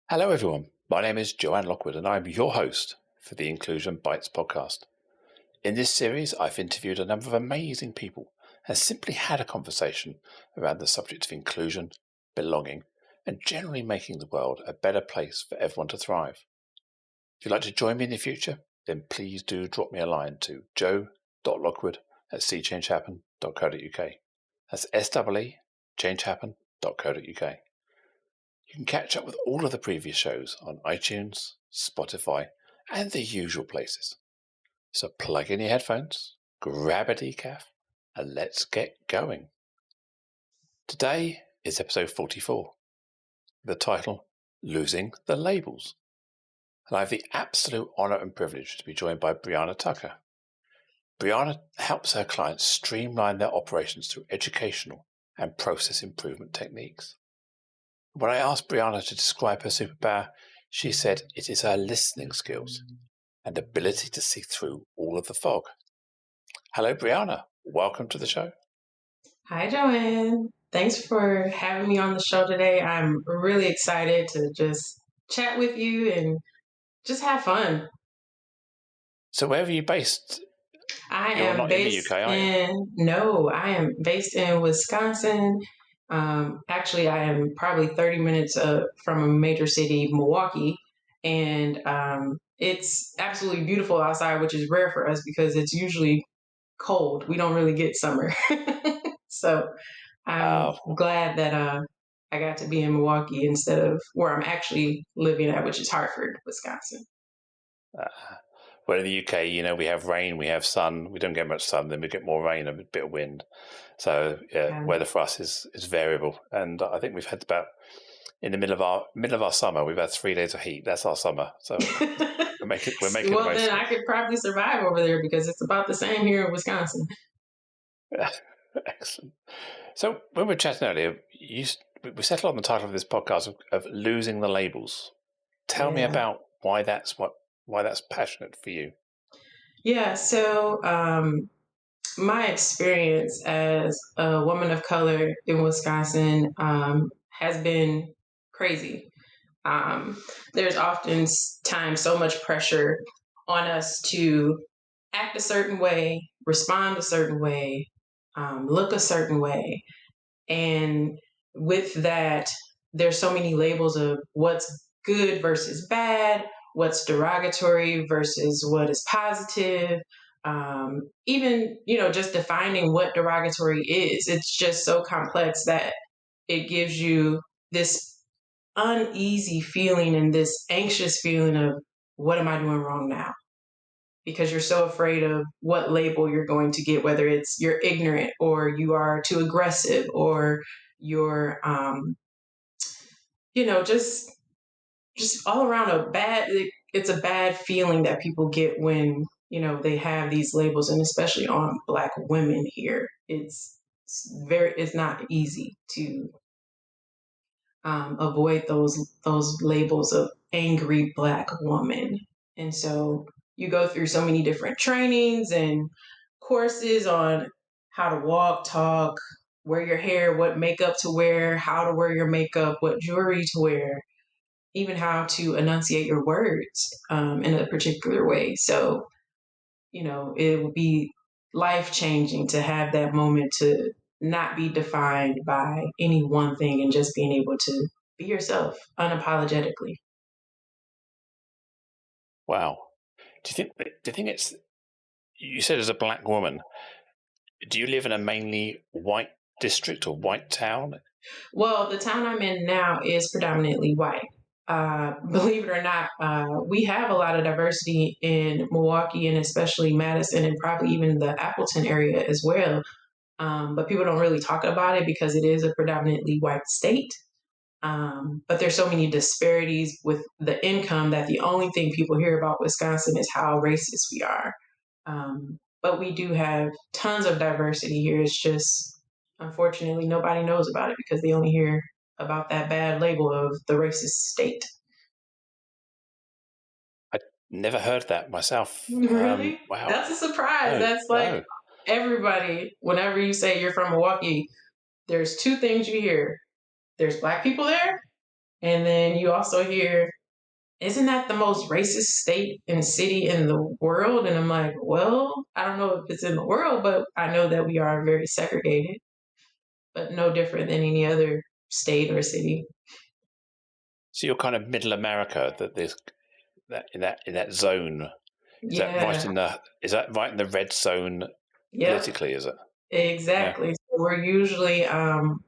Hello everyone, my name is Joanne Lockwood and I'm your host for the Inclusion Bites podcast. In this series I've interviewed a number of amazing people and simply had a conversation around the subject of inclusion, belonging and generally making the world a better place for everyone to thrive. If you'd like to join me in the future, then please do drop me a line to joe.lockwood@seechangehappen.co.uk. That's S-E-E changehappen.co.uk. You can catch up with all of the previous shows on iTunes, Spotify, and the usual places. So plug in your headphones, grab a decaf, and let's get going. Today is episode 44, the title, Losing the Labels. And I have the absolute honour and privilege to be joined by Briana Tucker. Briana helps her clients streamline their operations through educational and process improvement techniques. When I asked Briana to describe her superpower, she said it is her listening skills and ability to see through all of the fog. Hello, Briana. Welcome to the show. Hi, Joanne. Thanks for having me on the show today. I'm really excited to just chat with you and just have fun. So where are you based? I You're am not in the based UK, are you? I am based in Wisconsin. Actually, I am probably 30 minutes from a major city, Milwaukee, and it's absolutely beautiful outside, which is rare for us because it's usually cold. We don't really get summer. So I'm glad that I got to be in Milwaukee instead of where I'm actually living at, which is Hartford, Wisconsin. Well, in the UK, we have rain, we have sun. We don't get much sun, then we get more rain and a bit of wind. So weather for us is variable. And I think we've had about, in the middle of our summer, we've had 3 days of heat. That's our summer. So we're making well, the most then of it. I could probably survive over there because it's about the same here in Wisconsin. Excellent. So when we were chatting earlier, we settled on the title of this podcast of losing the labels. Tell me about why that's passionate for you. Yeah. So my experience as a woman of color in Wisconsin has been crazy. There's often times so much pressure on us to act a certain way, respond a certain way, look a certain way. And with that, there's so many labels of what's good versus bad, what's derogatory versus what is positive. Even, just defining what derogatory is, it's just so complex that it gives you this uneasy feeling and this anxious feeling of what am I doing wrong now? Because you're so afraid of what label you're going to get, whether it's you're ignorant or you are too aggressive or you're, just all around it's a bad feeling that people get when, they have these labels, and especially on Black women here. It's not easy to avoid those labels of angry Black woman. And so you go through so many different trainings and courses on how to walk, talk, wear your hair, what makeup to wear, how to wear your makeup, what jewelry to wear, even how to enunciate your words in a particular way. So, it would be life changing to have that moment to not be defined by any one thing and just being able to be yourself unapologetically. Wow. Do you think it's? You said as a Black woman. Do you live in a mainly white district or white town? Well, the town I'm in now is predominantly white. Believe it or not, we have a lot of diversity in Milwaukee and especially Madison and probably even the Appleton area as well. But people don't really talk about it because it is a predominantly white state. But there's so many disparities with the income that the only thing people hear about Wisconsin is how racist we are. But we do have tons of diversity here. It's just, unfortunately, nobody knows about it because they only hear about that bad label of the racist state. I never heard that myself. Really? Wow. That's a surprise. No, That's like no. everybody, whenever you say you're from Milwaukee, there's two things you hear. There's Black people there And then you also hear, isn't that the most racist state and city in the world? And I'm like, well, I don't know if it's in the world, but I know that we are very segregated, but no different than any other state or city. So you're kind of middle America, that this that in that zone. Is that right Yeah. in the is that right in the red zone Yep. politically, is it? Yeah. Exactly. So we're usually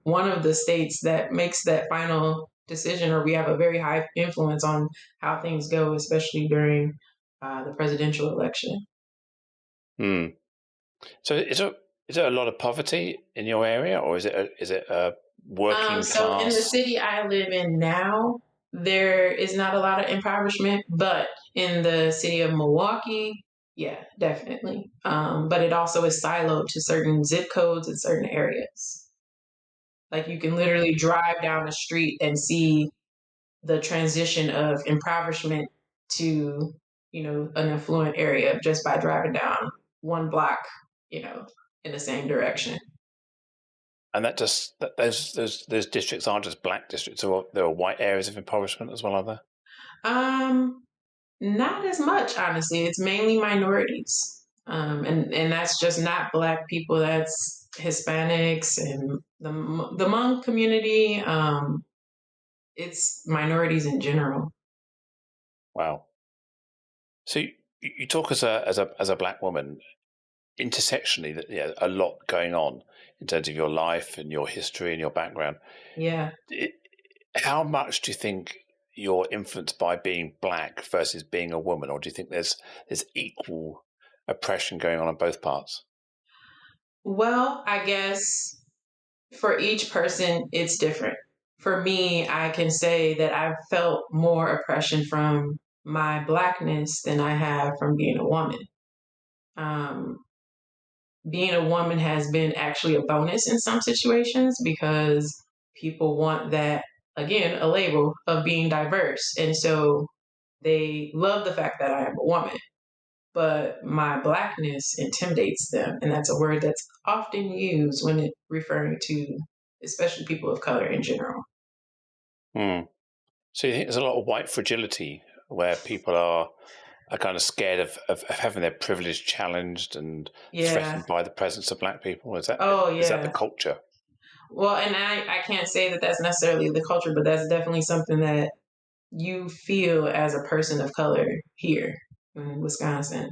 one of the states that makes that final decision, or we have a very high influence on how things go, especially during the presidential election. Hmm. So is there a lot of poverty in your area, or is it a working So in the class? city I live in now, there is not a lot of impoverishment, but in the city of Milwaukee, yeah, definitely. But it also is siloed to certain zip codes in certain areas. Like you can literally drive down the street and see the transition of impoverishment to, an affluent area just by driving down one block, you know, in the same direction. And those districts aren't just black districts, or there are white areas of impoverishment as well, are there? Um, Not as much, honestly. It's mainly minorities. And that's just not black people. That's Hispanics and the Hmong community. It's minorities in general. Wow. So you talk as a black woman intersectionally that, yeah, a lot going on in terms of your life and your history and your background. Yeah. It, how much do you think you're influenced by being black versus being a woman, or do you think there's equal oppression going on both parts? Well, I guess for each person, it's different. For me, I can say that I've felt more oppression from my blackness than I have from being a woman. Um, Being a woman has been actually a bonus in some situations because people want that, again, a label of being diverse. And so they love the fact that I am a woman, but my blackness intimidates them. And that's a word that's often used when it referring to especially people of color in general. Hmm. So you think there's a lot of white fragility where people are kind of scared of having their privilege challenged and Yeah. threatened by the presence of black people? Oh, Is that the yeah. culture? Well, and I can't say that that's necessarily the culture, but that's definitely something that you feel as a person of color here in Wisconsin.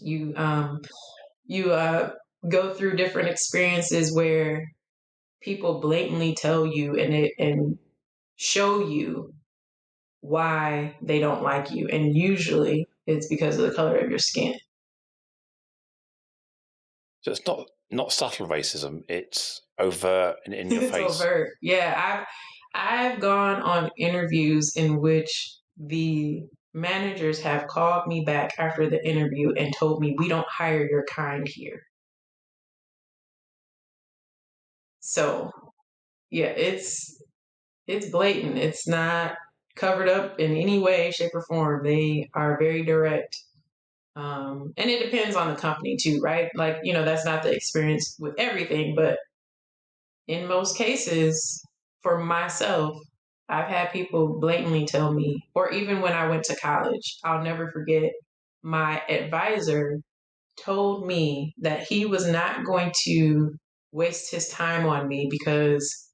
You you go through different experiences where people blatantly tell you and show you why they don't like you, and usually it's because of the color of your skin. So it's not subtle racism; it's overt and in your It's face. overt. Yeah, I've gone on interviews in which the managers have called me back after the interview and told me we don't hire your kind here. So yeah, it's blatant. It's not covered up in any way, shape, or form. They are very direct. And it depends on the company too, right? Like, that's not the experience with everything, but in most cases, for myself, I've had people blatantly tell me, or even when I went to college, I'll never forget my advisor told me that he was not going to waste his time on me because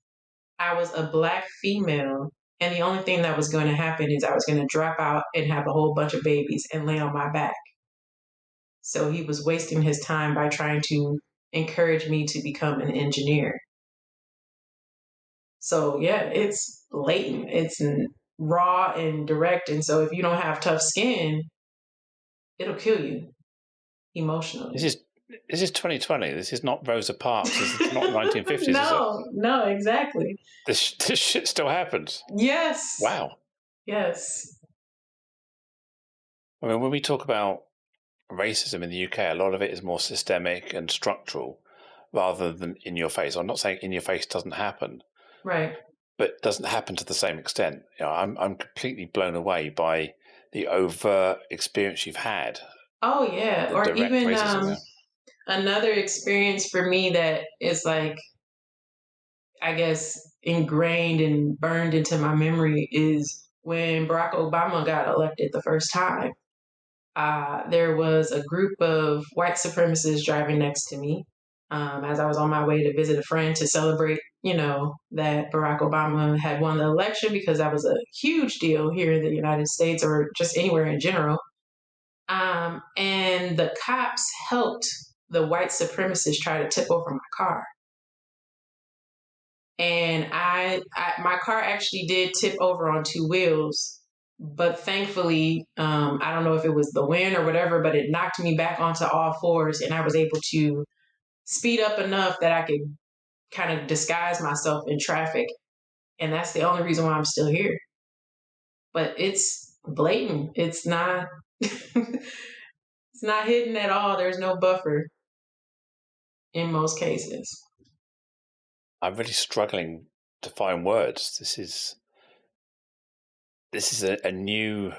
I was a black female. And the only thing that was going to happen is I was going to drop out and have a whole bunch of babies and lay on my back. So he was wasting his time by trying to encourage me to become an engineer. So yeah, it's blatant. It's raw and direct. And so if you don't have tough skin, it'll kill you This emotionally. is this is 2020. This is not Rosa Parks. This is not 1950s, is it? No, no, exactly. This shit still happens. Yes, Wow. yes, I mean, when we talk about racism in the UK, a lot of it is more systemic and structural rather than in your face. I'm not saying in your face doesn't happen, right. but it doesn't happen to the same extent. I'm completely blown away by the overt experience you've had, Oh yeah. the Or direct even racism. Yeah. another experience for me that is like I guess, ingrained and burned into my memory is when Barack Obama got elected the first time. There was a group of white supremacists driving next to me as I was on my way to visit a friend to celebrate, that Barack Obama had won the election, because that was a huge deal here in the United States or just anywhere in general. And the cops helped the white supremacists try to tip over my car. And my car actually did tip over on two wheels, but thankfully, I don't know if it was the wind or whatever, but it knocked me back onto all fours, and I was able to speed up enough that I could kind of disguise myself in traffic, and that's the only reason why I'm still here. But it's blatant. It's not. It's not hidden at all. There's no buffer in most cases. I'm really struggling to find words. This is a new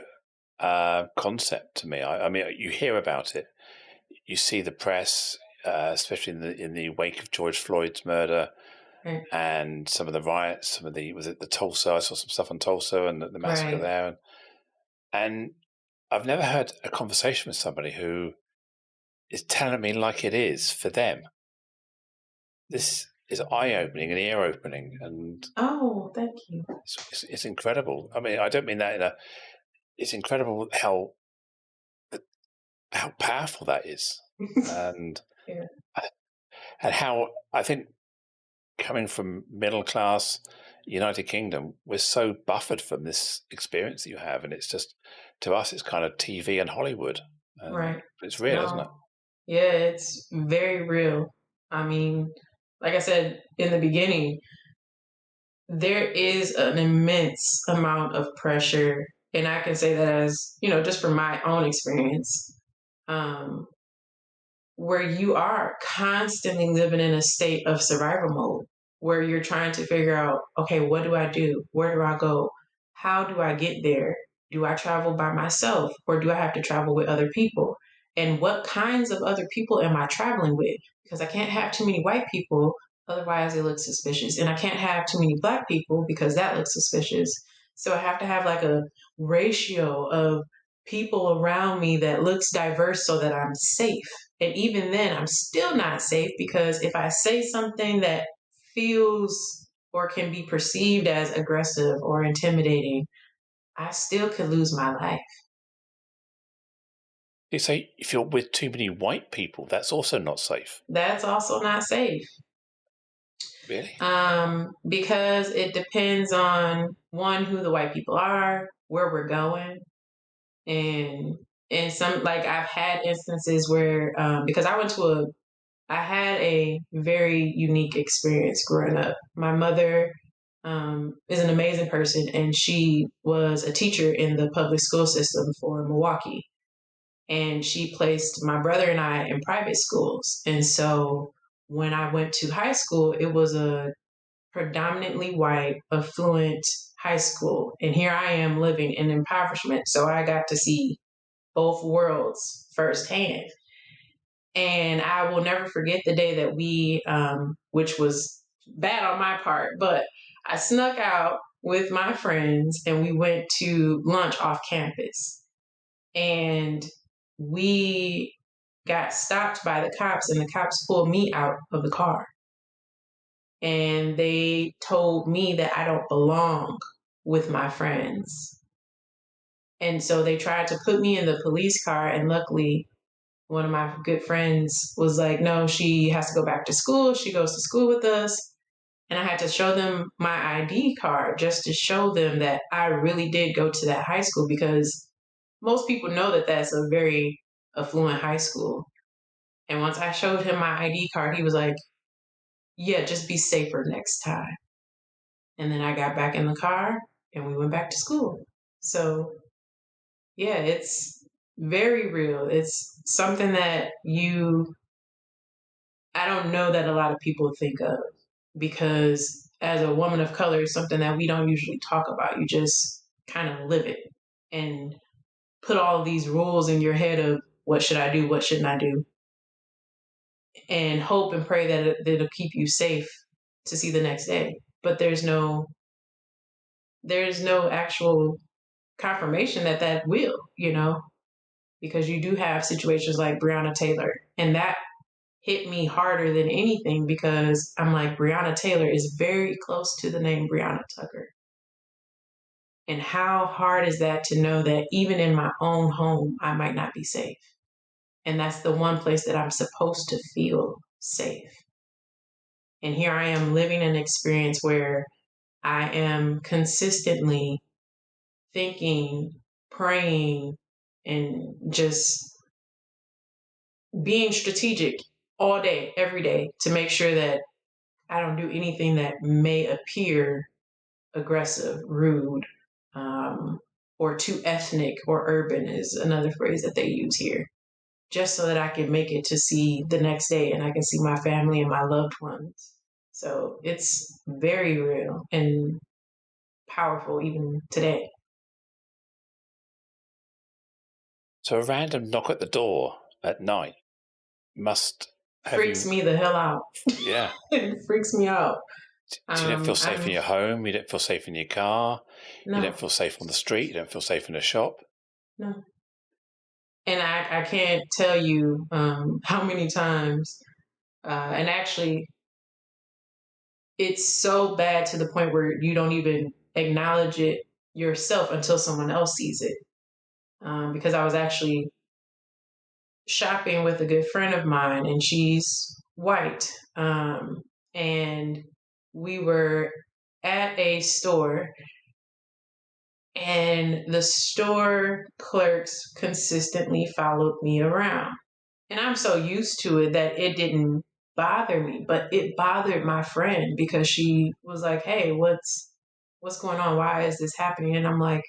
concept to me. I mean, you hear about it, you see the press, especially in the wake of George Floyd's murder, Right. and some of the riots. Was it the Tulsa? I saw some stuff on Tulsa and the massacre Right. there, and I've never heard a conversation with somebody who is telling me like it is for them. This is eye-opening and ear-opening, and Oh, thank you. it's incredible. I mean, I don't mean that in a. It's incredible how powerful that is, and Yeah. and how I think coming from middle class United Kingdom, we're so buffered from this experience that you have, and it's just to us, it's kind of TV and Hollywood, and Right. it's real, isn't it? No. Yeah, it's very real. I mean, like I said in the beginning, there is an immense amount of pressure. And I can say that as, just from my own experience, um, where you are constantly living in a state of survival mode, where you're trying to figure out, okay, what do I do? Where do I go? How do I get there? Do I travel by myself, or do I have to travel with other people? And what kinds of other people am I traveling with? Because I can't have too many white people, otherwise it looks suspicious. And I can't have too many black people because that looks suspicious. So I have to have like a ratio of people around me that looks diverse so that I'm safe. And even then, I'm still not safe, because if I say something that feels or can be perceived as aggressive or intimidating, I still could lose my life. You say if you're with too many white people, that's also not safe. That's also not safe. Really? Because it depends on, one, who the white people are, where we're going, and some, like, I've had instances where, because I had a very unique experience growing up. My mother is an amazing person, and she was a teacher in the public school system for Milwaukee. And she placed my brother and I in private schools. And so when I went to high school, it was a predominantly white, affluent high school. And here I am living in impoverishment. So I got to see both worlds firsthand. And I will never forget the day that which was bad on my part, but I snuck out with my friends and we went to lunch off campus. And we got stopped by the cops, and the cops pulled me out of the car. And they told me that I don't belong with my friends. And so they tried to put me in the police car, and luckily, one of my good friends was like, no, she has to go back to school. She goes to school with us. And I had to show them my ID card just to show them that I really did go to that high school, because most people know that that's a very affluent high school. And once I showed him my ID card, he was like, yeah, just be safer next time. And then I got back in the car and we went back to school. So, yeah, it's very real. It's something that I don't know that a lot of people think of, because as a woman of color, it's something that we don't usually talk about. You just kind of live it and put all of these rules in your head of what should I do, what shouldn't I do, and hope and pray that it'll keep you safe to see the next day. But there's no actual confirmation that that will, because you do have situations like Brianna Taylor, and that hit me harder than anything because I'm like, Brianna Taylor is very close to the name Brianna Tucker. And how hard is that to know that even in my own home, I might not be safe? And that's the one place that I'm supposed to feel safe. And here I am living an experience where I am consistently thinking, praying, and just being strategic all day, every day to make sure that I don't do anything that may appear aggressive, rude, or too ethnic or urban is another phrase that they use here, just so that I can make it to see the next day and I can see my family and my loved ones. So it's very real and powerful even today. So a random knock at the door at night must have Freaks you. me the hell out. Yeah. It freaks me out. So you don't feel safe in I'm your home. You don't feel safe in your car. You don't no, feel safe on the street. You don't feel safe in a shop. no, and I can't tell you how many times. And actually, it's so bad to the point where you don't even acknowledge it yourself until someone else sees it. Because I was actually shopping with a good friend of mine, and she's white. And we were at a store, and the store clerks consistently followed me around. And I'm so used to it that it didn't bother me, but it bothered my friend because she was like, "Hey, what's going on? Why is this happening?" And I'm like,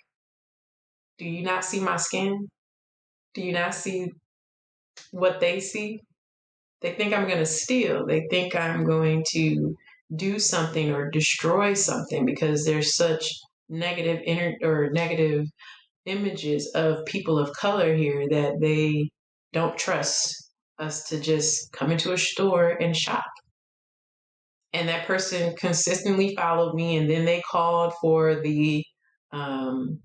"Do you not see my skin? Do you not see what they see? They think I'm going to steal. They think I'm going to do something or destroy something because there's such negative images of people of color here that they don't trust us to just come into a store and shop." And that person consistently followed me, and then they called for the um,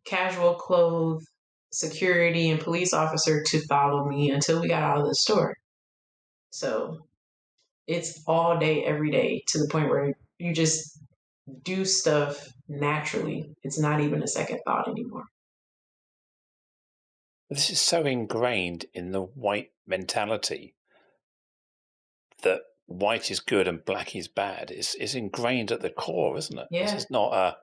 casual clothes security and police officer to follow me until we got out of the store. So it's all day, every day, to the point where you just do stuff naturally. It's not even a second thought anymore. This is so ingrained in the white mentality that white is good and black is bad. It's ingrained at the core, isn't it? This Yeah. is not a.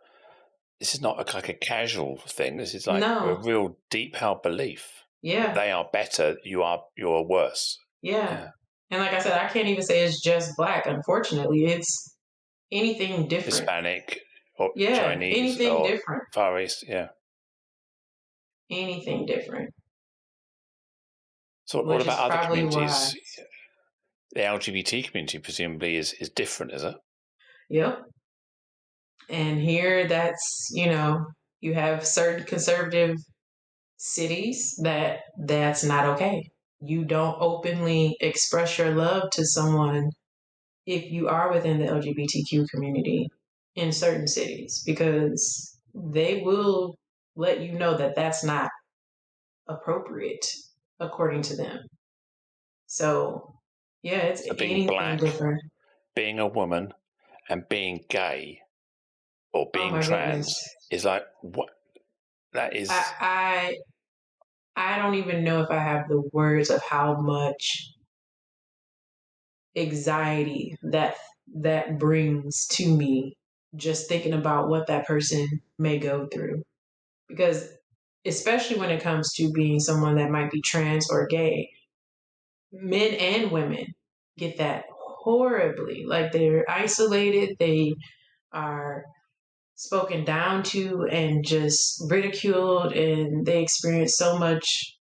This is not like a casual thing. This is like a No. real deep held belief that Yeah. they are better. You're worse. Yeah. Yeah. And like I said, I can't even say it's just black. Unfortunately, it's anything different. Hispanic or Yeah. Chinese Anything or different. Far East. Yeah. Anything different. So what Which about is other probably why. communities? The LGBT community presumably is different, is it? Yep. And here you have certain conservative cities that's not okay. You don't openly express your love to someone if you are within the LGBTQ community in certain cities because they will let you know that that's not appropriate according to them. So, yeah, it's So being anything black, different. being a woman, and being gay or Oh being my goodness. trans is like what that is. I I don't even know if I have the words of how much anxiety that brings to me just thinking about what that person may go through. Because especially when it comes to being someone that might be trans or gay, men and women get that horribly. Like they're isolated, they are spoken down to and just ridiculed, and they experience so much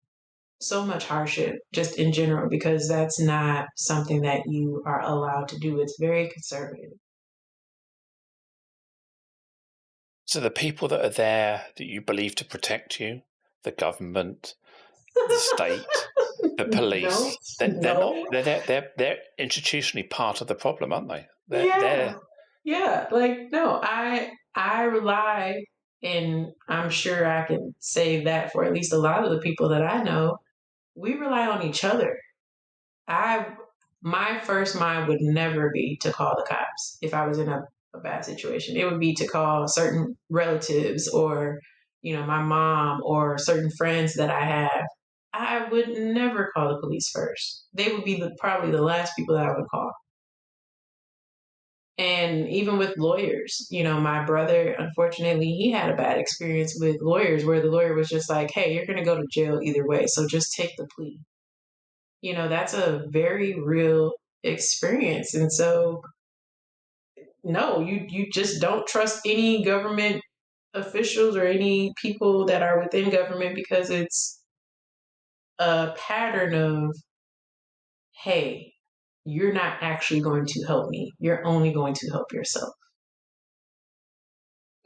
hardship just in general because that's not something that you are allowed to do. It's very conservative. So the people that are there that you believe to protect you, the government, the state, the No, police, they're not. no. They're institutionally part of the problem, aren't they? Yeah. Yeah. Like, no, I rely, and I'm sure I can say that for at least a lot of the people that I know, we rely on each other. I My first mind would never be to call the cops if I was in a bad situation. It would be to call certain relatives or, my mom or certain friends that I have. I would never call the police first. They would be probably the last people that I would call. And even with lawyers, my brother, unfortunately, he had a bad experience with lawyers where the lawyer was just like, hey, you're going to go to jail either way. So just take the plea. That's a very real experience. And so, no, you just don't trust any government officials or any people that are within government because it's a pattern of, hey, you're not actually going to help me. You're only going to help yourself.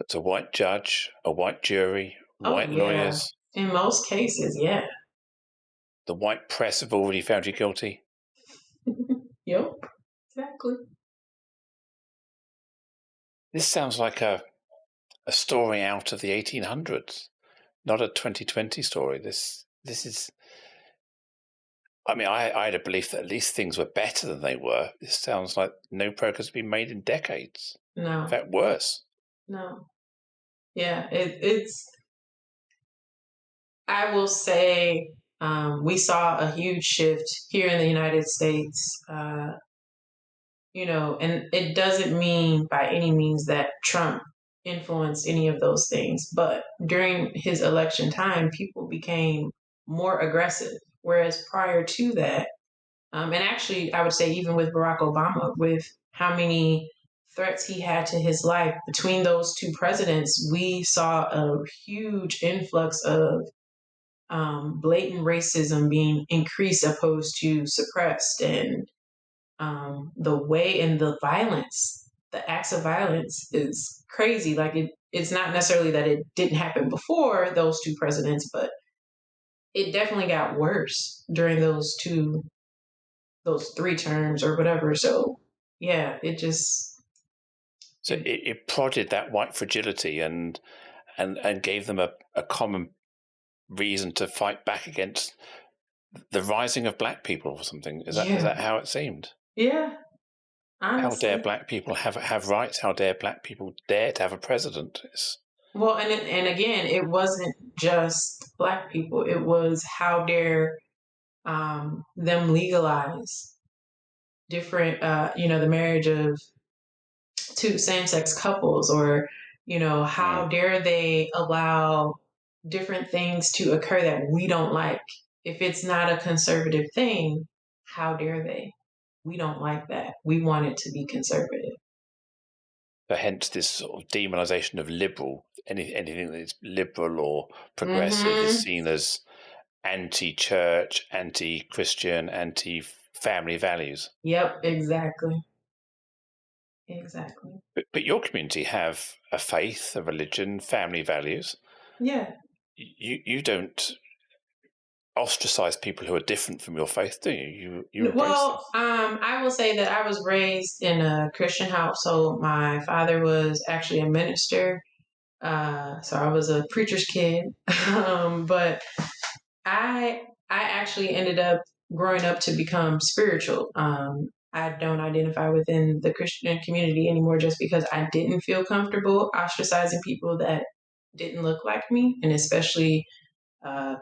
It's a white judge, a white jury, Oh, white yeah. lawyers. In most cases, yeah. The white press have already found you guilty. Yep, exactly. This sounds like a story out of the 1800s, not a 2020 story. This is. I mean, I had a belief that at least things were better than they were. This sounds like no progress has been made in decades. In No, fact, worse. no. Yeah, it's, I will say, we saw a huge shift here in the United States. And it doesn't mean by any means that Trump influenced any of those things, but during his election time, people became more aggressive. Whereas prior to that, and actually, I would say even with Barack Obama, with how many threats he had to his life between those two presidents, we saw a huge influx of blatant racism being increased opposed to suppressed, and the way and the violence, the acts of violence is crazy. Like it's not necessarily that it didn't happen before those two presidents, but it definitely got worse during those three terms or whatever. So yeah, it just So it prodded that white fragility and gave them a common reason to fight back against the rising of black people or something. Is yeah, that how it seemed? yeah, How dare honestly. black people have rights? How dare black people dare to have a president? Well, and again, it wasn't just black people. It was how dare them legalize different, the marriage of two same-sex couples, or how Mm. dare they allow different things to occur that we don't like. If it's not a conservative thing, how dare they? We don't like that. We want it to be conservative. So hence this sort of demonization of liberal. Anything that's liberal or progressive is Mm-hmm. seen as anti-church, anti-Christian, anti-family values. Yep, exactly. Exactly. But your community have a faith, a religion, family values. Yeah. You don't ostracize people who are different from your faith, do you? You embrace them. Well, I will say that I was raised in a Christian household. My father was actually a minister, so I was a preacher's kid. But I actually ended up growing up to become spiritual. I don't identify within the Christian community anymore just because I didn't feel comfortable ostracizing people that didn't look like me, and especially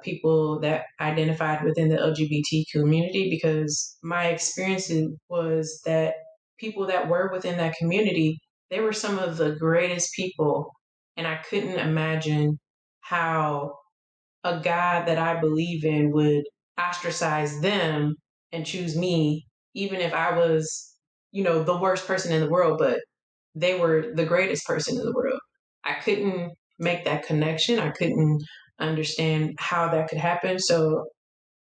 people that identified within the LGBT community, because my experience was that people that were within that community, they were some of the greatest people. And I couldn't imagine how a God that I believe in would ostracize them and choose me, even if I was, the worst person in the world, but they were the greatest person in the world. I couldn't make that connection. I couldn't understand how that could happen. So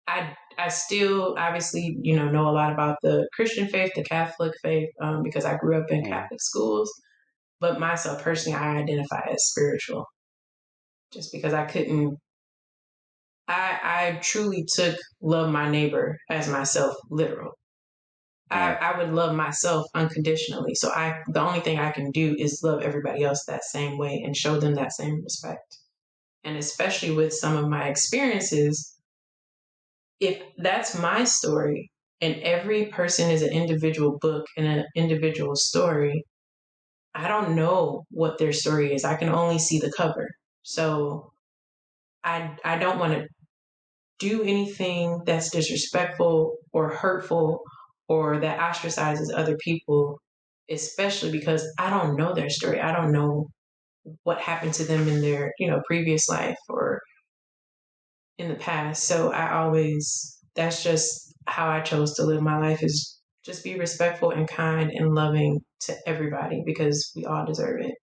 I still obviously, know a lot about the Christian faith, the Catholic faith, because I grew up in Mm. Catholic schools. But myself personally, I identify as spiritual just because I couldn't I truly took love my neighbor as myself literal. I, Mm. I would love myself unconditionally. So the only thing I can do is love everybody else that same way and show them that same respect. And especially with some of my experiences, if that's my story and every person is an individual book and an individual story, I don't know what their story is. I can only see the cover. So I don't want to do anything that's disrespectful or hurtful or that ostracizes other people, especially because I don't know their story. I don't know what happened to them in their, previous life or in the past. So that's just how I chose to live my life, is just be respectful and kind and loving to everybody because we all deserve it.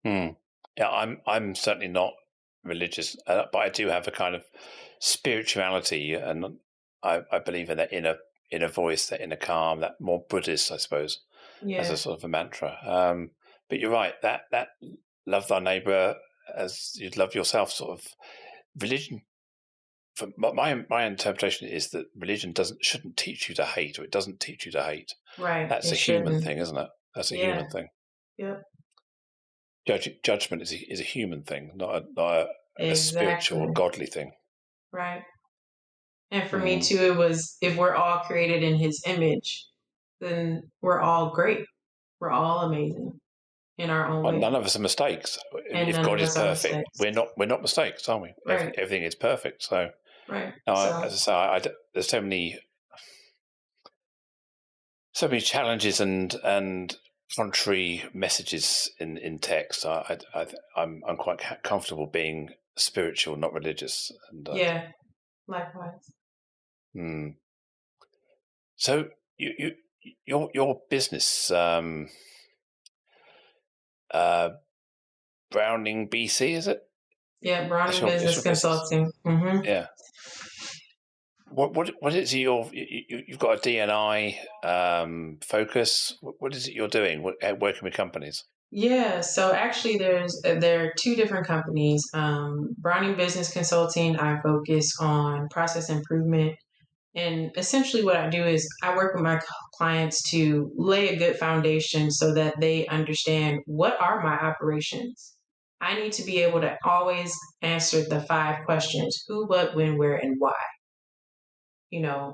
Mm. Yeah, I'm certainly not religious, but I do have a kind of spirituality, and I believe in that inner voice, that inner calm, that more Buddhist, I suppose, as a Yeah, sort of a mantra. But you're right, that love thy neighbor as you'd love yourself sort of religion. For my interpretation is that religion shouldn't teach you to hate, or it doesn't teach you to hate. right. That's It a human shouldn't. thing, isn't it? That's a Yeah, human thing. yep, Judgment is a human thing, not a spiritual or exactly. godly thing. Right. And for me Mm. too, it was, if we're all created in his image, then we're all great. We're all amazing in our own Well, way. none of us are mistakes. And If none God of is us are perfect, mistakes. we're not mistakes, are we? Right. Everything is perfect. So, Right. no, So as I say, there's so many challenges and contrary messages in text. I'm quite comfortable being spiritual, not religious. And yeah, likewise. mm. So your business, uh, Browning BC, is it? Yeah, That's Browning it's Business your business. Consulting. Yeah. What is you've got a DNI focus? What is it you're doing? Working with companies? Yeah, so actually, there are two different companies. Browning Business Consulting, I focus on process improvement. And essentially, what I do is I work with my clients to lay a good foundation so that they understand what are my operations. I need to be able to always answer the five questions: who, what, when, where, and why.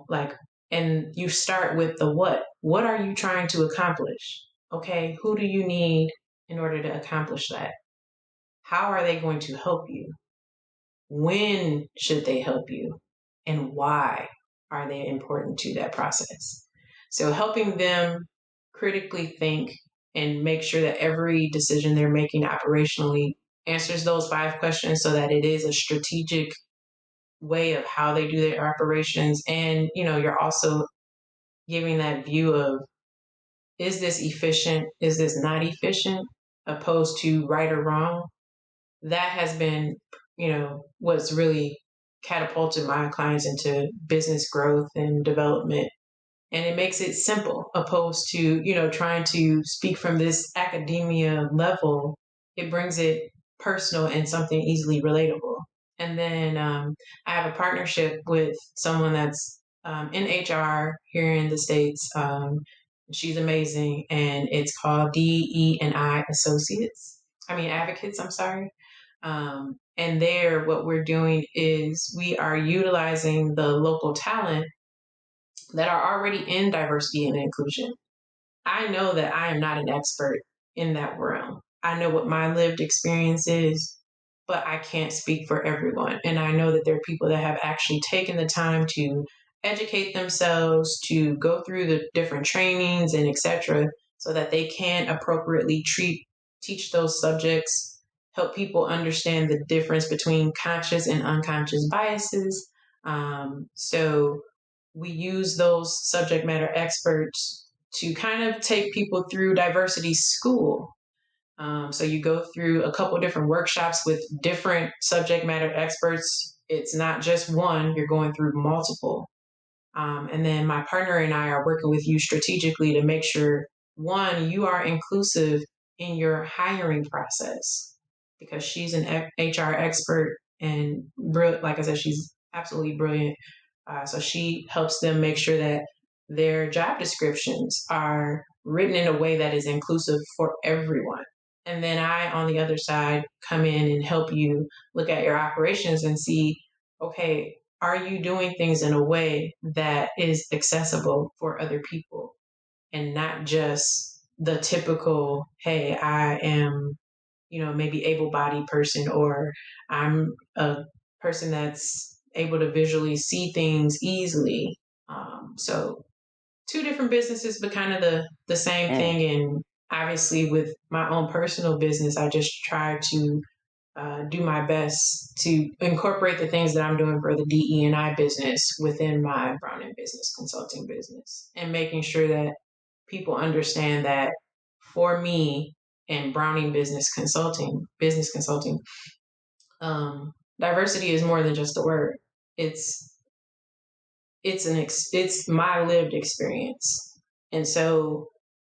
Like, and you start with the what. What are you trying to accomplish? Okay, who do you need in order to accomplish that? How are they going to help you? When should they help you? And why are they important to that process? So, helping them critically think and make sure that every decision they're making operationally answers those five questions so that it is a strategic way of how they do their operations. And, you're also giving that view of, is this efficient? Is this not efficient? Opposed to right or wrong. That has been, what's really catapulted my clients into business growth and development. And it makes it simple opposed to, trying to speak from this academia level. It brings it personal and something easily relatable. And then I have a partnership with someone that's in HR here in the States. She's amazing, and it's called DE&I Associates. I mean, Advocates, I'm sorry. And there, what we're doing is we are utilizing the local talent that are already in diversity and inclusion. I know that I am not an expert in that realm. I know what my lived experience is, but I can't speak for everyone. And I know that there are people that have actually taken the time to educate themselves, to go through the different trainings and etc., so that they can appropriately teach those subjects, help people understand the difference between conscious and unconscious biases. So we use those subject matter experts to kind of take people through diversity school. So you go through a couple different workshops with different subject matter experts. It's not just one, you're going through multiple. And then my partner and I are working with you strategically to make sure, one, you are inclusive in your hiring process, because she's an HR expert and brilliant. Like I said, she's absolutely brilliant. So she helps them make sure that their job descriptions are written in a way that is inclusive for everyone. And then I, on the other side, come in and help you look at your operations and see, okay, are you doing things in a way that is accessible for other people and not just the typical, hey, I am, maybe able-bodied person, or I'm a person that's able to visually see things easily. So two different businesses, but kind of the same Mm. thing. And obviously, with my own personal business, I just try to do my best to incorporate the things that I'm doing for the DE&I business within my Browning business consulting business, and making sure that people understand that for me and Browning business consulting, diversity is more than just a word. It's it's my lived experience. And so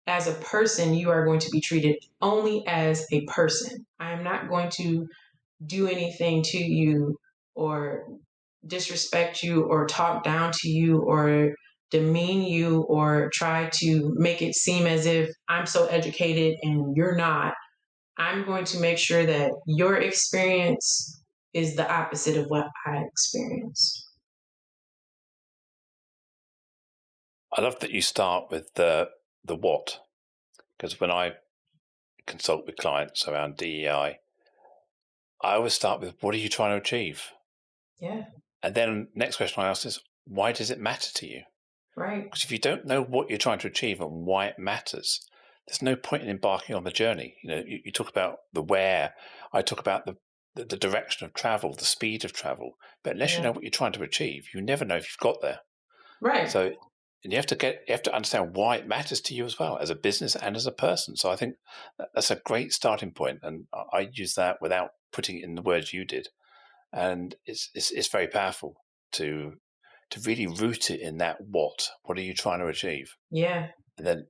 as a person, you are going to be treated only as a person. I am not going to do anything to you or disrespect you or talk down to you or demean you or try to make it seem as if I'm so educated and you're not. I'm going to make sure that your experience is the opposite of what I experienced. I love that you start with the what, because when I consult with clients around DEI, I always start with what are you trying to achieve? Yeah, And then next question I ask is, why does it matter to you? right. Because if you don't know what you're trying to achieve and why it matters, there's no point in embarking on the journey. You talk about the where, I talk about the direction of travel, the speed of travel. But unless you Yeah, know what you're trying to achieve, you never know if you've got there. right. So, and you have to understand why it matters to you as well as a business and as a person. So I think that's a great starting point, and I use that without putting it in the words you did, and it's very powerful to really root it in that what. What are you trying to achieve? Yeah, And then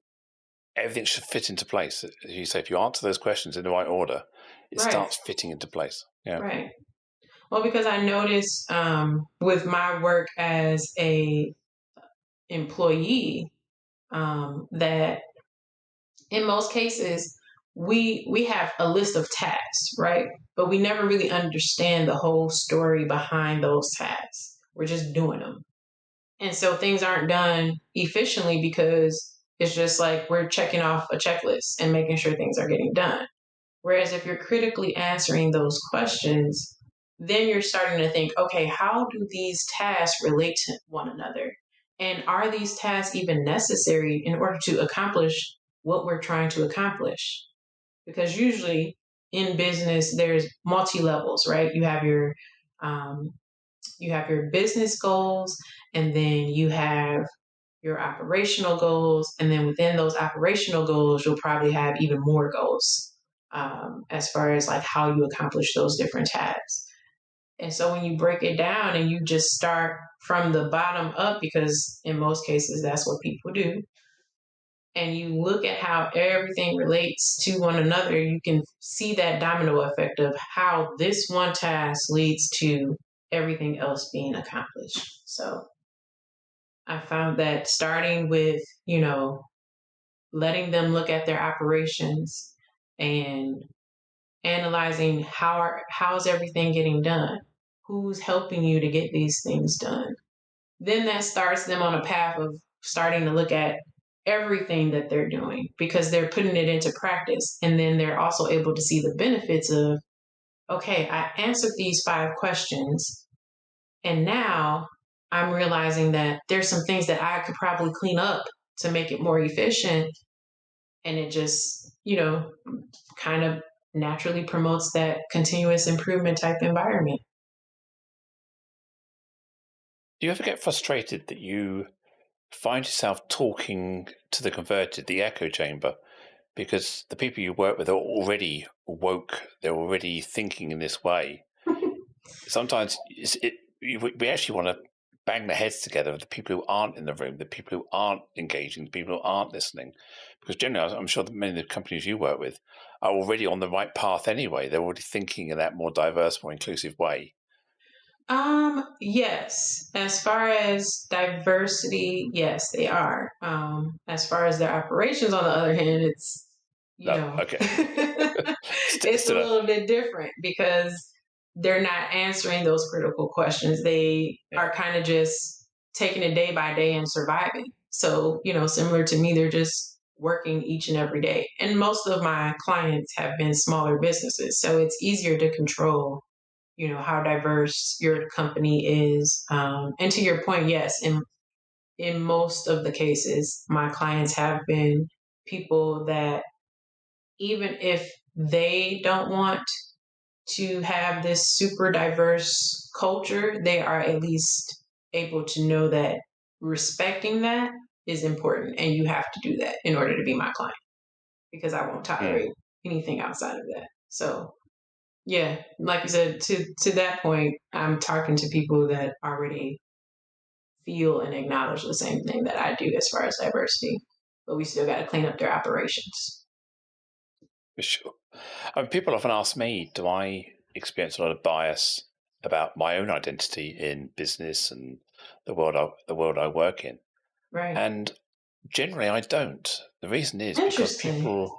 everything should fit into place. As you say, if you answer those questions in the right order, it right, starts fitting into place. Yeah. right. Well, because I noticed with my work as a employee, that in most cases we have a list of tasks, right? But we never really understand the whole story behind those tasks. We're just doing them. And so things aren't done efficiently because it's just like we're checking off a checklist and making sure things are getting done. Whereas if you're critically answering those questions, then you're starting to think, okay, how do these tasks relate to one another? And are these tasks even necessary in order to accomplish what we're trying to accomplish? Because usually in business, there's multi levels, right? Um, you have your business goals, and then you have your operational goals, and then within those operational goals you'll probably have even more goals, as far as like how you accomplish those different tasks. And so when you break it down and you just start from the bottom up, because in most cases that's what people do, and you look at how everything relates to one another, you can see that domino effect of how this one task leads to everything else being accomplished. So I found that starting with, letting them look at their operations and analyzing how's everything getting done, who's helping you to get these things done, then that starts them on a path of starting to look at everything that they're doing, because they're putting it into practice, and then they're also able to see the benefits of, okay, I answered these 5 questions, and now I'm realizing that there's some things that I could probably clean up to make it more efficient. And it just, kind of naturally promotes that continuous improvement type environment. Do you ever get frustrated that you find yourself talking to the converted, the echo chamber, because the people you work with are already woke, they're already thinking in this way? Sometimes we actually want to bang their heads together with the people who aren't in the room, the people who aren't engaging, the people who aren't listening. Because generally, I'm sure that many of the companies you work with are already on the right path anyway. They're already thinking in that more diverse, more inclusive way. Yes. As far as diversity, yes, they are. As far as their operations, on the other hand, it's, you No, know, okay. it's a Still, little bit different because they're not answering those critical questions. They yeah. are kind of just taking it day by day and surviving. So, similar to me, they're just working each and every day. And most of my clients have been smaller businesses. So it's easier to control how diverse your company is. And to your point, yes, in most of the cases, my clients have been people that even if they don't want to have this super diverse culture, they are at least able to know that respecting that is important, and you have to do that in order to be my client because I won't Mm. tolerate anything outside of that. So yeah, like you said, to that point, I'm talking to people that already feel and acknowledge the same thing that I do as far as diversity, but we still got to clean up their operations. For sure. People often ask me, do I experience a lot of bias about my own identity in business and the world I work in? Right. And generally, I don't. The reason is because Interesting.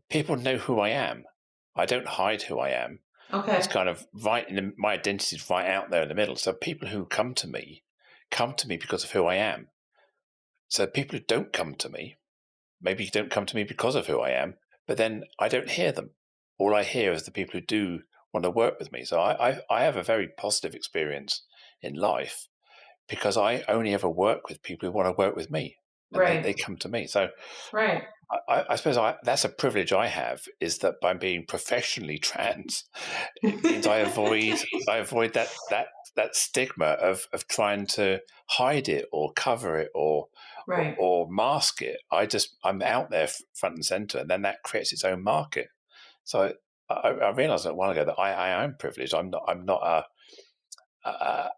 people know who I am. I don't hide who I am. It's Okay. kind of right in my identity is right out there in the middle. So people who come to me because of who I am. So people who don't come to me maybe don't come to me because of who I am, but then I don't hear them. All I hear is the people who do want to work with me. So I have a very positive experience in life because I only ever work with people who want to work with me and they Right. come to me. So Right. I suppose that's a privilege I have is that by being professionally trans, it means I avoid that stigma of trying to hide it or cover it Right. or mask it. I'm out there front and center, and then that creates its own market. So I realized a while ago that I am privileged. I'm not a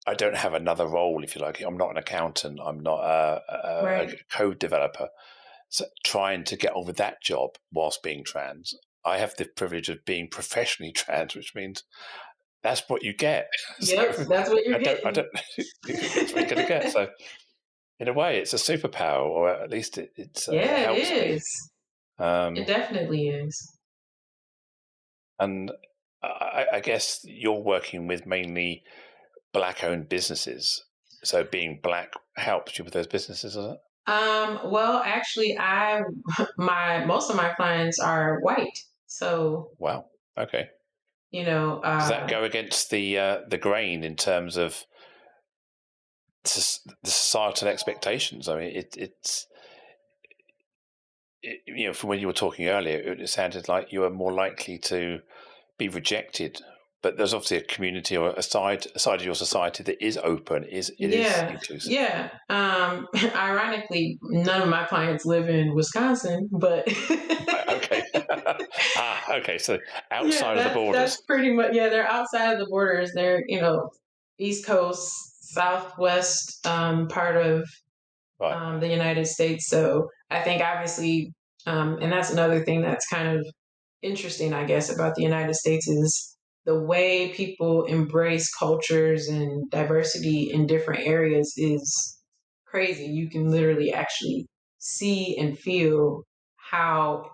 I don't have another role, if you like. I'm not an accountant. I'm not a Right. code developer. So trying to get on with that job whilst being trans, I have the privilege of being professionally trans, which means that's what you get. So Yep. That's what you're I getting. don't. That's what you're going to get. So in a way, it's a superpower, or at least it Yeah, it helps me. is. It Um, definitely is. and I guess you're working with mainly black-owned businesses, so being black helps you with those businesses, does it? Well, actually, I my most of my clients are white, so Wow. Okay. you know, Does that uh, go against the grain in terms of the societal expectations? I mean, from when you were talking earlier, it sounded like you were more likely to be rejected. But there's obviously a community or a side of your society that is open, it is yeah, inclusive. yeah. Ironically, none of my clients live in Wisconsin, but Right, okay. Okay. So yeah, outside of the that's borders. pretty much, yeah. They're outside of the borders. They're East Coast, Southwest part of Right. the United States. So I think obviously, and that's another thing that's kind of interesting, I guess, about the United States is the way people embrace cultures and diversity in different areas is crazy. You can literally actually see and feel how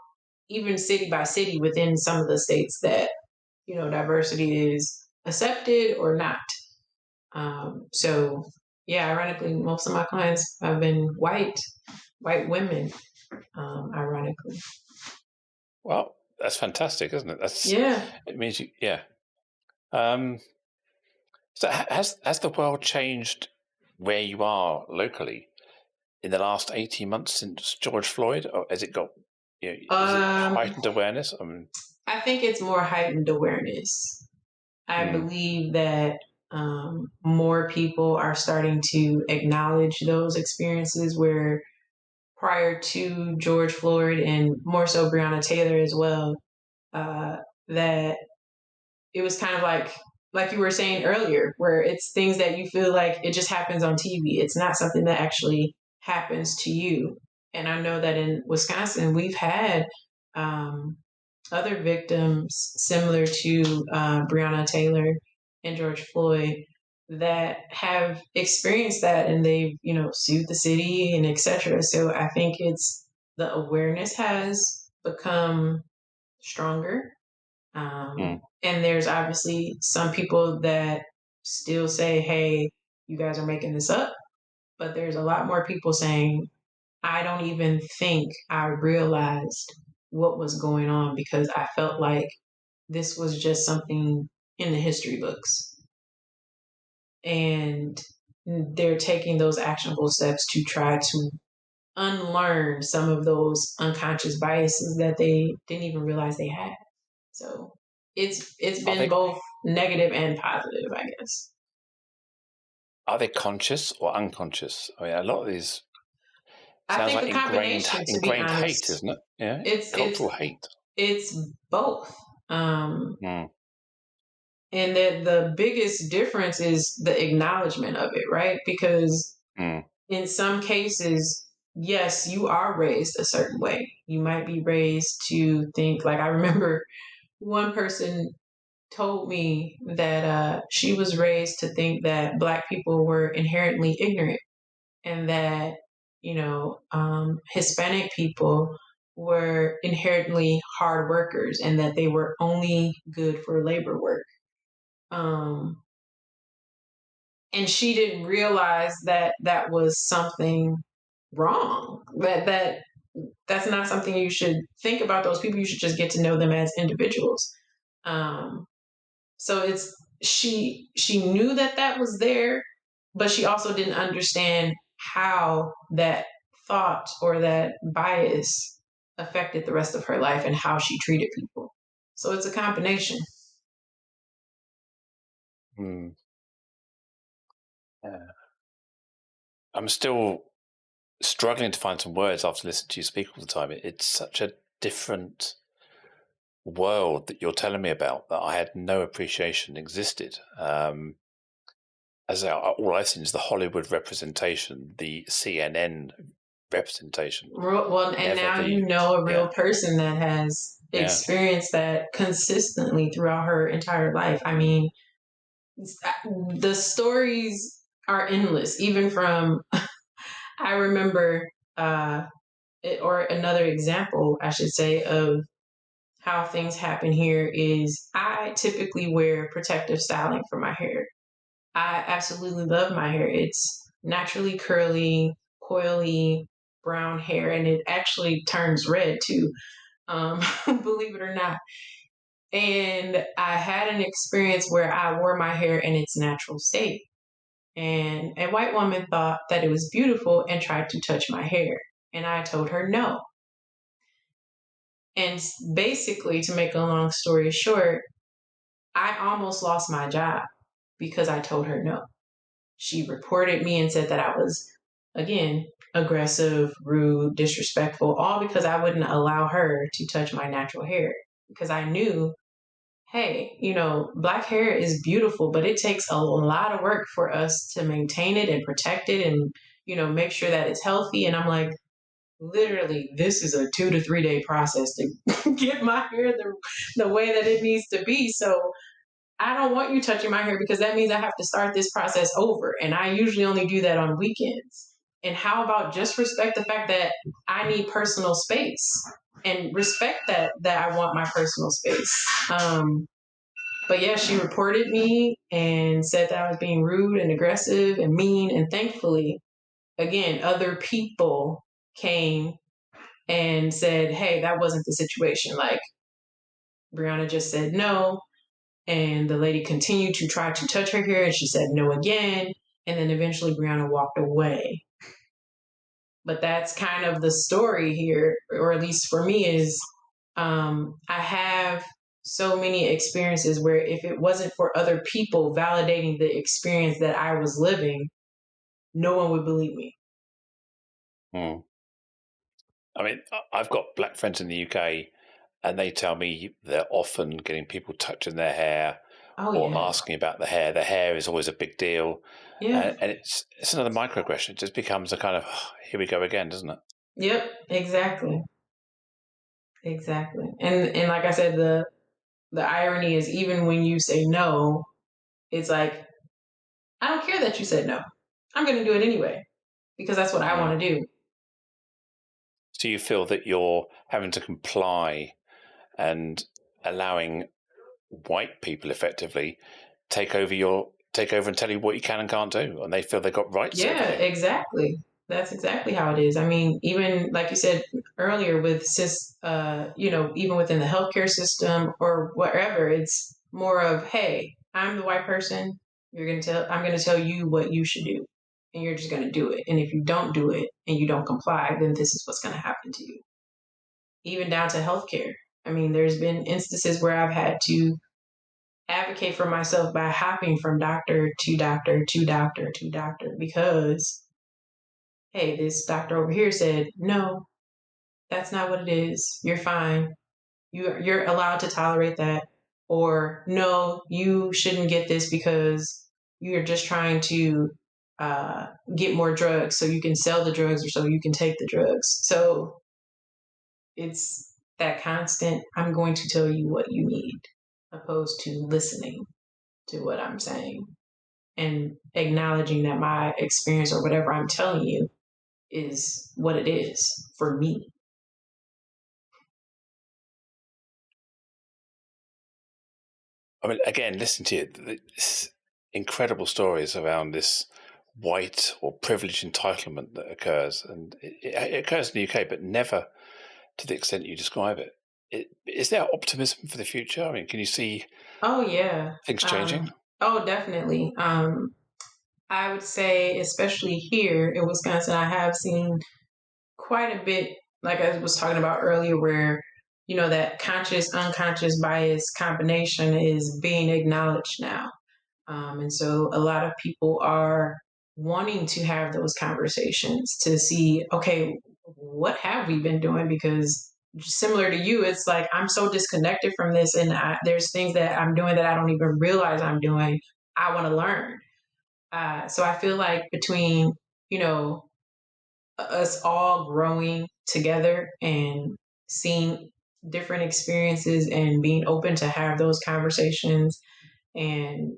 even city by city within some of the states that diversity is accepted or not. So yeah, ironically, most of my clients have been white women. Ironically, Well, that's fantastic, isn't it? yeah. It means you, yeah. Um, so has the world changed where you are locally in the last 18 months since George Floyd, or has it got, is it Um, heightened awareness? I mean, I think it's more heightened awareness. I mm, believe that more people are starting to acknowledge those experiences where prior to George Floyd and more so Breonna Taylor as well, uh, that it was kind of like you were saying earlier, where it's things that you feel like it just happens on TV. It's not something that actually happens to you. And I know that in Wisconsin, we've had um, other victims similar to Breonna Taylor and George Floyd. that have experienced that, and they've, sued the city and etc. So I think it's the awareness has become stronger. Mm. And there's obviously some people that still say, hey, you guys are making this up. But there's a lot more people saying, I don't even think I realized what was going on because I felt like this was just something in the history books. And they're taking those actionable steps to try to unlearn some of those unconscious biases that they didn't even realize they had. So it's Are been they both negative and positive, I guess. are they conscious or unconscious? I mean, a lot of these I sounds think like a combination, to be ingrained hate, honest. isn't it? Yeah, It's it's cultural hate. it's both. Mm. And that the biggest difference is the acknowledgement of it, right? Because Mm. in some cases, yes, you are raised a certain way. You might be raised to think, like, I remember one person told me that she was raised to think that Black people were inherently ignorant, and that, Hispanic people were inherently hard workers and that they were only good for labor work. Um, and she didn't realize that that was something wrong. That's not something you should think about those people. You should just get to know them as individuals. Um, so she knew that that was there, but she also didn't understand how that thought or that bias affected the rest of her life and how she treated people. So it's a combination. Mm. Yeah. I'm still struggling to find some words after listening to you speak all the time. It's such a different world that you're telling me about that I had no appreciation existed. All I've seen is the Hollywood representation, the CNN representation, Well, and never now you the know a real yeah, person that has yeah. experienced that consistently throughout her entire life. I mean, the stories are endless, even from, I remember, or another example, I should say, of how things happen here is I typically wear protective styling for my hair. I absolutely love my hair. It's naturally curly, coily, brown hair, and it actually turns red too, believe it or not. And I had an experience where I wore my hair in its natural state. And a white woman thought that it was beautiful and tried to touch my hair. And I told her no. And basically, to make a long story short, I almost lost my job because I told her no. She reported me and said that I was, again, aggressive, rude, disrespectful, all because I wouldn't allow her to touch my natural hair. Because I knew, hey, Black hair is beautiful, but it takes a lot of work for us to maintain it and protect it and, make sure that it's healthy. And I'm like, literally, this is a 2 to 3 day process to get my hair the way that it needs to be. So I don't want you touching my hair because that means I have to start this process over. And I usually only do that on weekends. And how about just respect the fact that I need personal space and respect that I want my personal space. But yeah, she reported me and said that I was being rude and aggressive and mean. And thankfully, again, other people came and said, hey, that wasn't the situation. Like, Briana just said no. And the lady continued to try to touch her hair, and she said no again. And then eventually Briana walked away. But that's kind of the story here, or at least for me, is I have so many experiences where if it wasn't for other people validating the experience that I was living, no one would believe me. Mm. I mean, I've got black friends in the UK, and they tell me they're often getting people touching their hair Oh, or yeah. asking about the hair. The hair is always a big deal, Yeah. and it's another microaggression. It just becomes a kind of here we go again, doesn't it? Yep. Exactly. Exactly. And like I said, the irony is even when you say no, it's like I don't care that you said no. I'm going to do it anyway because that's what I Mm. want to do. So you feel that you're having to comply and allowing white people effectively take over and tell you what you can and can't do, and they feel they've got rights over Yeah, you. exactly. That's exactly how it is. I mean, even like you said earlier, with even within the healthcare system or wherever, it's more of, hey, I'm the white person. I'm gonna tell you what you should do, and you're just gonna do it. And if you don't do it and you don't comply, then this is what's gonna happen to you. Even down to healthcare. I mean, there's been instances where I've had to advocate for myself by hopping from doctor to doctor to doctor to doctor because, hey, this doctor over here said, no, that's not what it is. You're fine. You're allowed to tolerate that. Or no, you shouldn't get this because you're just trying to uh, get more drugs so you can sell the drugs or so you can take the drugs. So it's that constant, I'm going to tell you what you need, opposed to listening to what I'm saying and acknowledging that my experience or whatever I'm telling you is what it is for me. I mean, again, listen to you. This incredible stories around this white or privileged entitlement that occurs, and it occurs in the UK, but never to the extent you describe it. Is there optimism for the future? I mean, can you see Oh yeah. things changing? Oh, definitely. I would say, especially here in Wisconsin, I have seen quite a bit, like I was talking about earlier, where that conscious unconscious bias combination is being acknowledged now. And so a lot of people are wanting to have those conversations to see, okay, what have we been doing? Because similar to you, it's like I'm so disconnected from this, and there's things that I'm doing that I don't even realize I'm doing. I want to learn. So I feel like between, you know, us all growing together and seeing different experiences and being open to have those conversations and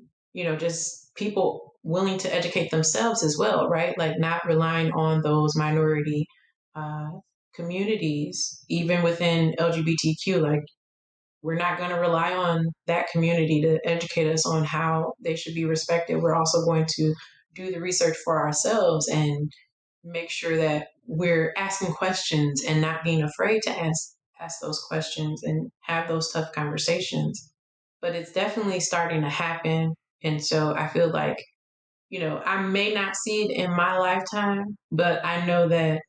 just people willing to educate themselves as well, right? Like not relying on those minority uh, communities, even within LGBTQ. Like we're not going to rely on that community to educate us on how they should be respected. We're also going to do the research for ourselves and make sure that we're asking questions and not being afraid to ask those questions and have those tough conversations. But it's definitely starting to happen. And so I feel like, I may not see it in my lifetime, but I know that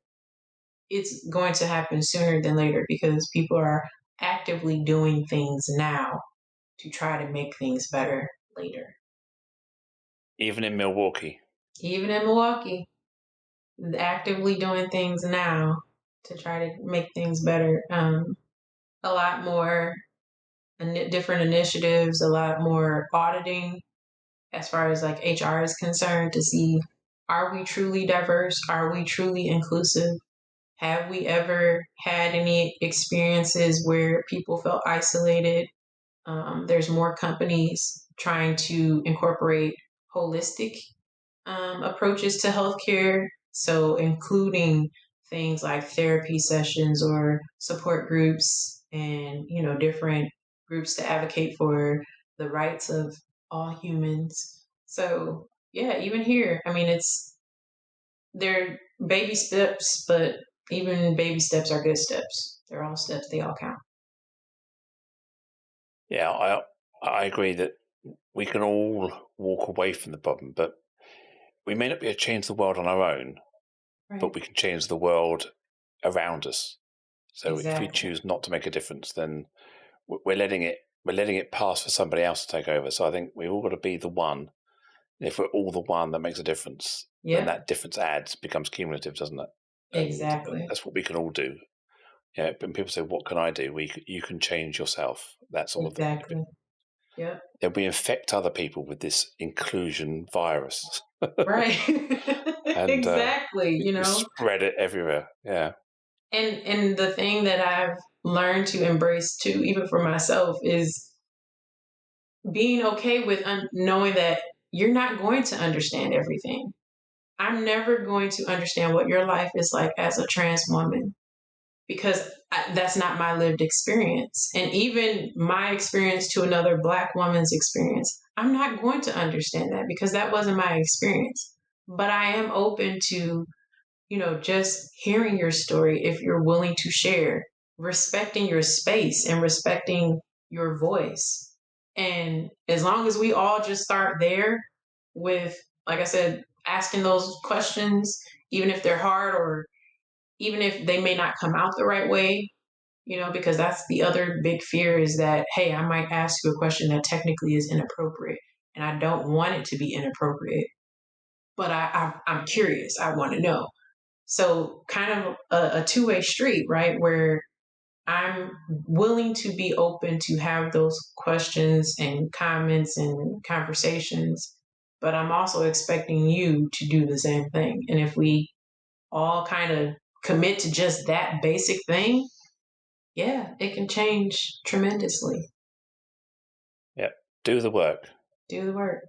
it's going to happen sooner than later because people are actively doing things now to try to make things better later. Even in Milwaukee, Even in Milwaukee, actively doing things now to try to make things better. A lot more different initiatives, a lot more auditing as far as like HR is concerned to see, are we truly diverse? Are we truly inclusive? Have we ever had any experiences where people felt isolated? There's more companies trying to incorporate holistic approaches to healthcare. So, including things like therapy sessions or support groups and, different groups to advocate for the rights of all humans. So, yeah, even here, I mean, they're baby steps, but even baby steps are good steps. They're all steps, they all count. yeah, I agree that we can all walk away from the problem, but we may not be able to change the world on our own, but Right. we can change the world around us. So if we Exactly. choose not to make a difference, then we're letting it pass for somebody else to take over. So I think we all got to be the one. And if we're all the one that makes a difference, then Yep. that difference becomes cumulative, doesn't it? And Exactly. that's what we can all do. Yeah, when people say, "What can I do?" You can change yourself. That's all that we can do. Exactly. Yep. Then we infect other people with this inclusion virus, Right. and Exactly. we spread it everywhere. Yeah, And the thing that I've learned to embrace too, even for myself, is being okay with knowing that you're not going to understand everything. I'm never going to understand what your life is like as a trans woman because that's not my lived experience. And even my experience to another Black woman's experience, I'm not going to understand that because that wasn't my experience. But I am open to, just hearing your story if you're willing to share, respecting your space and respecting your voice. And as long as we all just start there with, like I said, asking those questions, even if they're hard or even if they may not come out the right way, because that's the other big fear is that, hey, I might ask you a question that technically is inappropriate and I don't want it to be inappropriate, but I'm curious. I want to know. So kind of a two-way street, right? Where I'm willing to be open to have those questions and comments and conversations, but I'm also expecting you to do the same thing. And if we all kind of commit to just that basic thing, yeah, it can change tremendously. Yep. Do the work. Do the work.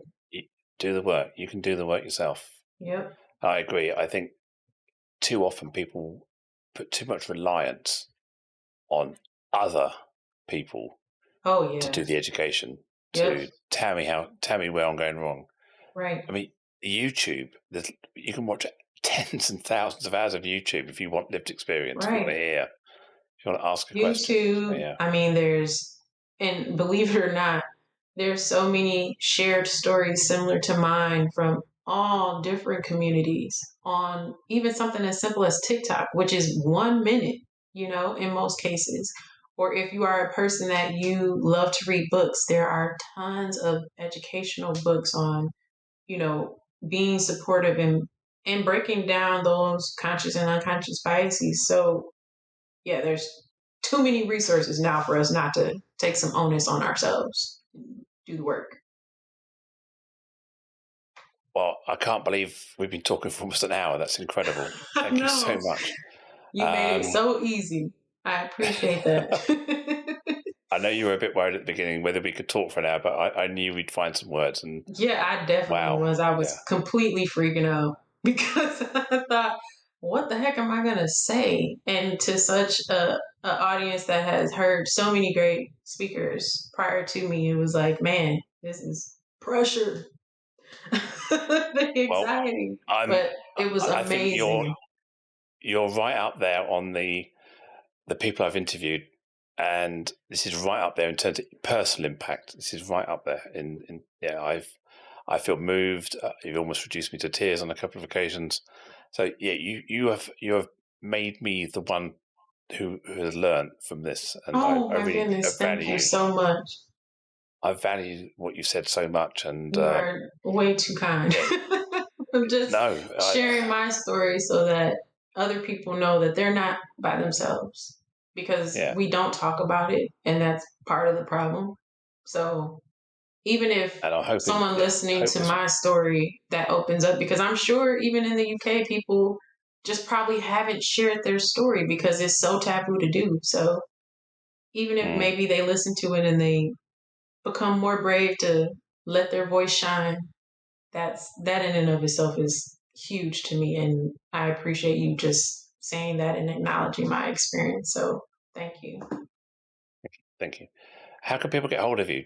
Do the work. You can do the work yourself. Yep. I agree. I think too often people put too much reliance on other people to do the education, to tell me where I'm going wrong. Right. I mean, YouTube, you can watch tens and thousands of hours of YouTube if you want lived experience, if you want to hear, if you want to ask a question. YouTube, Yeah. I mean, and believe it or not, there's so many shared stories similar to mine from all different communities on even something as simple as TikTok, which is 1 minute, in most cases. Or if you are a person that you love to read books, there are tons of educational books on, being supportive and breaking down those conscious and unconscious biases. So yeah, there's too many resources now for us not to take some onus on ourselves and do the work. Well, I can't believe we've been talking for almost an hour. That's incredible. Thank you so much. You made it so easy. I appreciate that. I know you were a bit worried at the beginning whether we could talk for an hour, but I knew we'd find some words. And yeah, I definitely was. I was completely freaking out because I thought, what the heck am I going to say? And to such a audience that has heard so many great speakers prior to me, it was like, man, this is pressure. The anxiety. But it was amazing. I think you're right up there on the people I've interviewed, and this is right up there in terms of personal impact. This is right up there. I feel moved. You've almost reduced me to tears on a couple of occasions. So yeah, you have made me the one who has learned from this, and I really goodness, value thank you so much. I value what you said so much, and you are way too kind. I'm just sharing my story so that other people know that they're not by themselves because we don't talk about it, and that's part of the problem. So even if someone listening to my story that opens up, because I'm sure even in the UK, people just probably haven't shared their story because it's so taboo to do. So even if maybe they listen to it and they become more brave to let their voice shine, that in and of itself is huge to me. And I appreciate you just saying that and acknowledging my experience. So thank you. Thank you. How can people get hold of you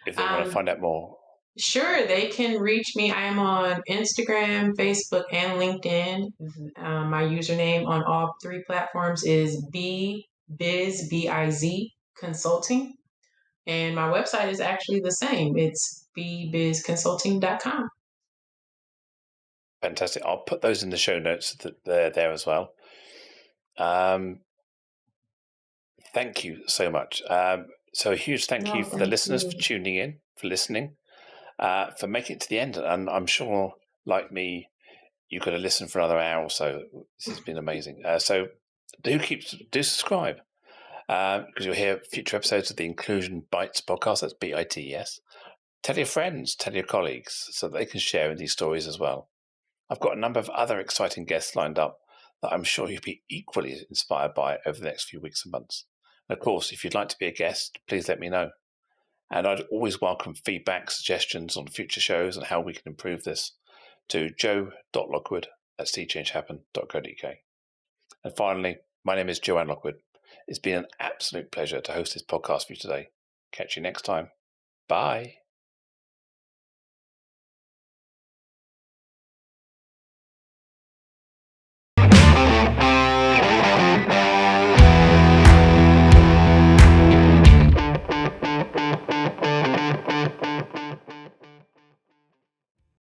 if they want to find out more? Sure, they can reach me. I am on Instagram, Facebook, and LinkedIn. My username on all three platforms is BBiz, B-I-Z, Consulting. And my website is actually the same. It's bbizconsulting.com. Fantastic. I'll put those in the show notes that they're there as well. Thank you so much. So a huge thank you for the listeners for tuning in, for listening, for making it to the end. And I'm sure, like me, you could have listened for another hour or so. This has been amazing. So do subscribe because you'll hear future episodes of the Inclusion Bites podcast. That's BITES. Tell your friends, tell your colleagues so that they can share in these stories as well. I've got a number of other exciting guests lined up that I'm sure you'll be equally inspired by over the next few weeks and months. And of course, if you'd like to be a guest, please let me know. And I'd always welcome feedback, suggestions on future shows and how we can improve this to joe.lockwood@seechangehappen.co.uk. And finally, my name is Joanne Lockwood. It's been an absolute pleasure to host this podcast for you today. Catch you next time. Bye.